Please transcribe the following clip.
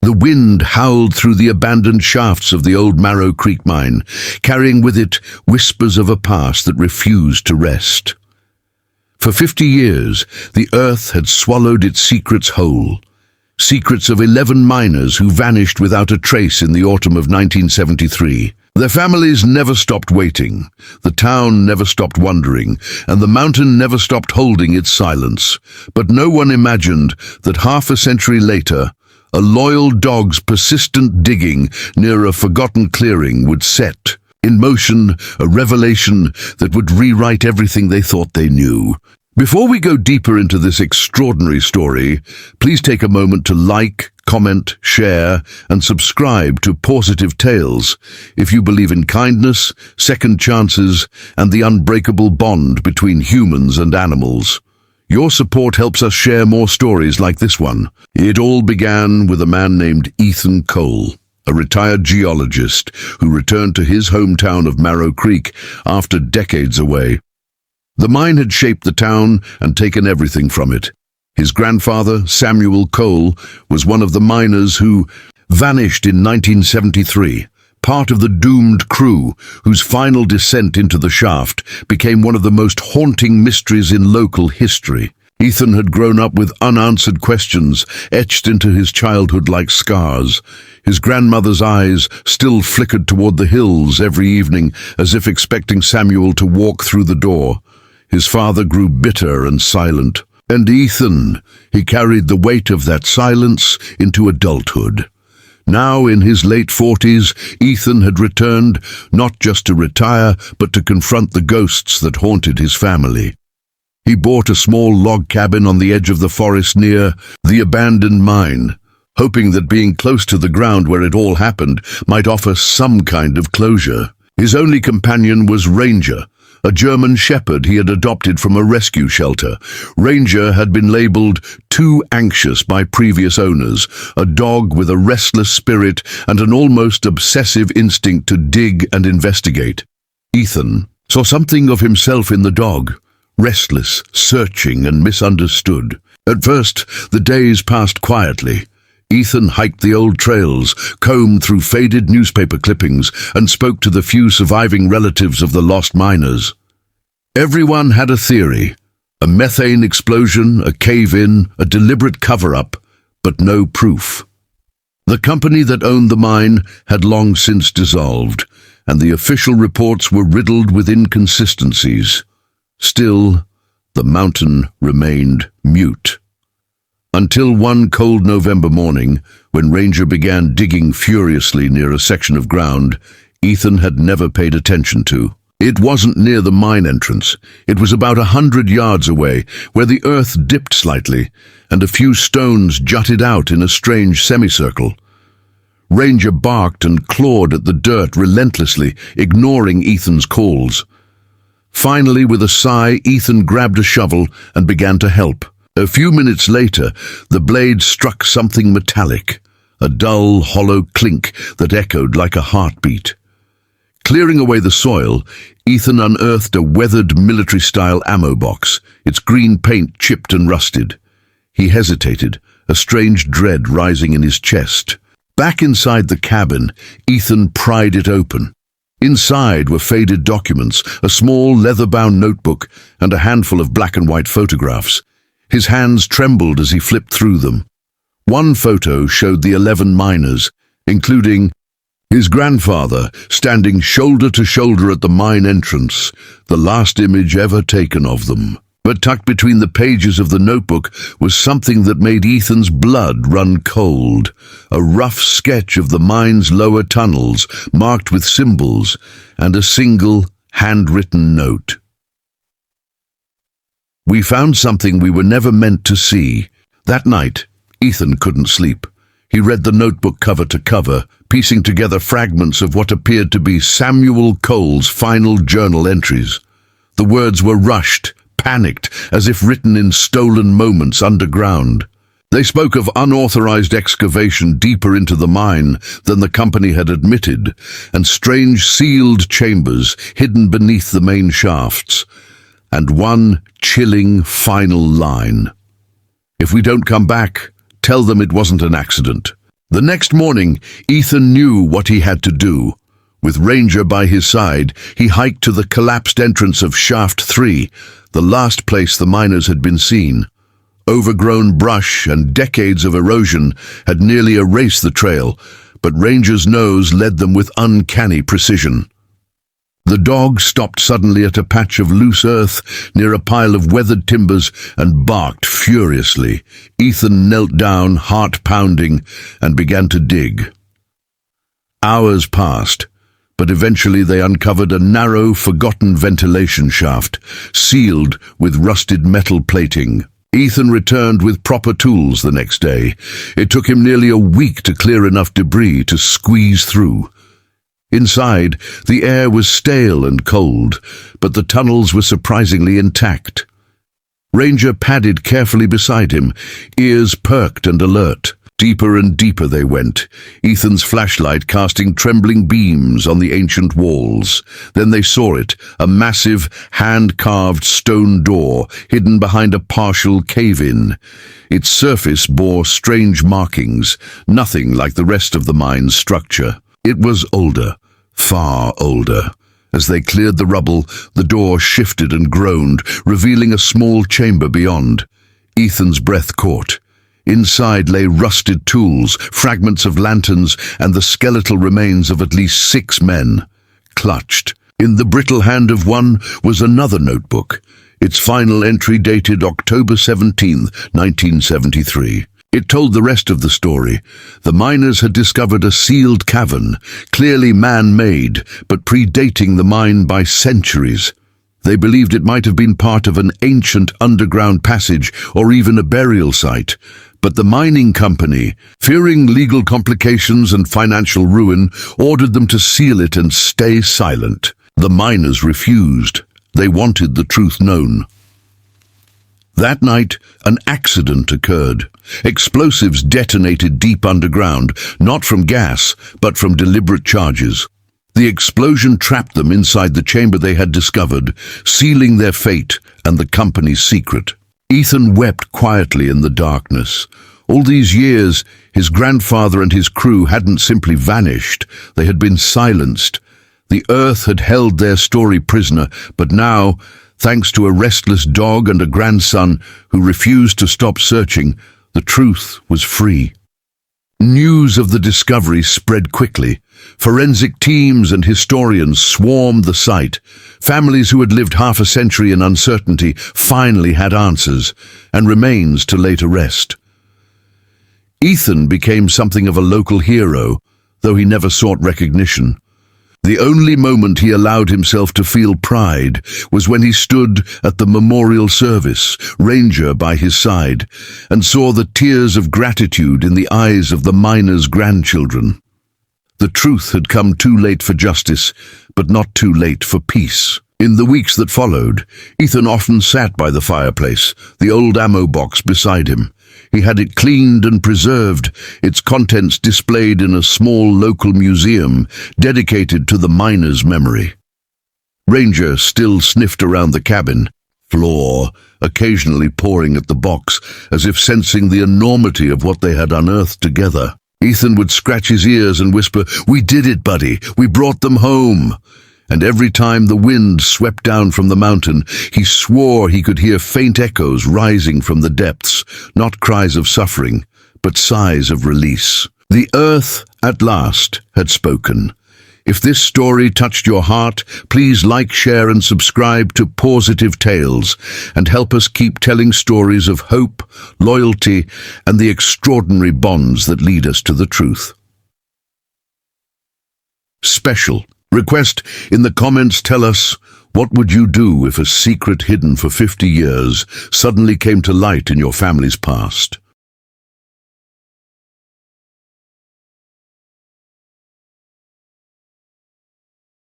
The wind howled through the abandoned shafts of the old Marrow Creek mine, carrying with it whispers of a past that refused to rest. For 50 years, the earth had swallowed its secrets whole. Secrets of 11 miners who vanished without a trace in the autumn of 1973. Their families never stopped waiting, the town never stopped wondering, and the mountain never stopped holding its silence. But no one imagined that half a century later, a loyal dog's persistent digging near a forgotten clearing would set in motion a revelation that would rewrite everything they thought they knew. Before we go deeper into this extraordinary story, please take a moment to like, comment, share, and subscribe to Pawsitive Tales if you believe in kindness, second chances, and the unbreakable bond between humans and animals. Your support helps us share more stories like this one. It all began with a man named Ethan Cole, a retired geologist who returned to his hometown of Marrow Creek after decades away. The mine had shaped the town and taken everything from it. His grandfather, Samuel Cole, was one of the miners who vanished in 1973, part of the doomed crew whose final descent into the shaft became one of the most haunting mysteries in local history. Ethan had grown up with unanswered questions etched into his childhood like scars. His grandmother's eyes still flickered toward the hills every evening, as if expecting Samuel to walk through the door. His father grew bitter and silent, and Ethan, he carried the weight of that silence into adulthood. Now, in his late 40s, Ethan had returned not just to retire, but to confront the ghosts that haunted his family. He bought a small log cabin on the edge of the forest near the abandoned mine, hoping that being close to the ground where it all happened might offer some kind of closure. His only companion was Ranger, a German shepherd he had adopted from a rescue shelter. Ranger had been labeled too anxious by previous owners, a dog with a restless spirit and an almost obsessive instinct to dig and investigate. Ethan saw something of himself in the dog, restless, searching, and misunderstood. At first, the days passed quietly. Ethan hiked the old trails, combed through faded newspaper clippings, and spoke to the few surviving relatives of the lost miners. Everyone had a theory: a methane explosion, a cave-in, a deliberate cover-up, but no proof. The company that owned the mine had long since dissolved, and the official reports were riddled with inconsistencies. Still, the mountain remained mute. Until one cold November morning, when Ranger began digging furiously near a section of ground Ethan had never paid attention to. It wasn't near the mine entrance. It was about 100 yards away, where the earth dipped slightly, and a few stones jutted out in a strange semicircle. Ranger barked and clawed at the dirt relentlessly, ignoring Ethan's calls. Finally, with a sigh, Ethan grabbed a shovel and began to help. A few minutes later, the blade struck something metallic, a dull, hollow clink that echoed like a heartbeat. Clearing away the soil, Ethan unearthed a weathered military-style ammo box, its green paint chipped and rusted. He hesitated, a strange dread rising in his chest. Back inside the cabin, Ethan pried it open. Inside were faded documents, a small leather-bound notebook, and a handful of black and white photographs. His hands trembled as he flipped through them. One photo showed the 11 miners, including his grandfather standing shoulder to shoulder at the mine entrance, the last image ever taken of them. But tucked between the pages of the notebook was something that made Ethan's blood run cold, a rough sketch of the mine's lower tunnels, marked with symbols, and a single, handwritten note. "We found something we were never meant to see." That night, Ethan couldn't sleep. He read the notebook cover to cover, piecing together fragments of what appeared to be Samuel Cole's final journal entries. The words were rushed, panicked, as if written in stolen moments underground. They spoke of unauthorized excavation deeper into the mine than the company had admitted, and strange sealed chambers hidden beneath the main shafts. And one chilling final line: "If we don't come back, tell them it wasn't an accident." The next morning, Ethan knew what he had to do. With Ranger by his side, he hiked to the collapsed entrance of Shaft 3, the last place the miners had been seen. Overgrown brush and decades of erosion had nearly erased the trail, but Ranger's nose led them with uncanny precision. The dog stopped suddenly at a patch of loose earth near a pile of weathered timbers and barked furiously. Ethan knelt down, heart pounding, and began to dig. Hours passed, but eventually they uncovered a narrow, forgotten ventilation shaft, sealed with rusted metal plating. Ethan returned with proper tools the next day. It took him nearly a week to clear enough debris to squeeze through. Inside, the air was stale and cold, but the tunnels were surprisingly intact. Ranger padded carefully beside him, ears perked and alert. Deeper and deeper they went, Ethan's flashlight casting trembling beams on the ancient walls. Then they saw it, a massive, hand-carved stone door hidden behind a partial cave-in. Its surface bore strange markings, nothing like the rest of the mine's structure. It was older, far older. As they cleared the rubble, the door shifted and groaned, revealing a small chamber beyond. Ethan's breath caught. Inside lay rusted tools, fragments of lanterns, and the skeletal remains of at least 6 men. Clutched, in the brittle hand of one, was another notebook. Its final entry dated October 17, 1973. It told the rest of the story. The miners had discovered a sealed cavern, clearly man-made, but predating the mine by centuries. They believed it might have been part of an ancient underground passage or even a burial site. But the mining company, fearing legal complications and financial ruin, ordered them to seal it and stay silent. The miners refused. They wanted the truth known. That night, an accident occurred. Explosives detonated deep underground, not from gas, but from deliberate charges. The explosion trapped them inside the chamber they had discovered, sealing their fate and the company's secret. Ethan wept quietly in the darkness. All these years, his grandfather and his crew hadn't simply vanished. They had been silenced. The earth had held their story prisoner, but now, thanks to a restless dog and a grandson who refused to stop searching, the truth was free. News of the discovery spread quickly. Forensic teams and historians swarmed the site. Families who had lived half a century in uncertainty finally had answers, and remains to lay to rest. Ethan became something of a local hero, though he never sought recognition. The only moment he allowed himself to feel pride was when he stood at the memorial service, Ranger by his side, and saw the tears of gratitude in the eyes of the miners' grandchildren. The truth had come too late for justice, but not too late for peace. In the weeks that followed, Ethan often sat by the fireplace, the old ammo box beside him. He had it cleaned and preserved, its contents displayed in a small local museum dedicated to the miner's memory. Ranger still sniffed around the cabin floor, occasionally pawing at the box, as if sensing the enormity of what they had unearthed together. Ethan would scratch his ears and whisper, "We did it, buddy. We brought them home." And every time the wind swept down from the mountain, he swore he could hear faint echoes rising from the depths, not cries of suffering, but sighs of release. The earth, at last, had spoken. If this story touched your heart, please like, share, and subscribe to Pawsitive Tales, and help us keep telling stories of hope, loyalty, and the extraordinary bonds that lead us to the truth. Special. Request in the comments, tell us, what would you do if a secret hidden for 50 years suddenly came to light in your family's past?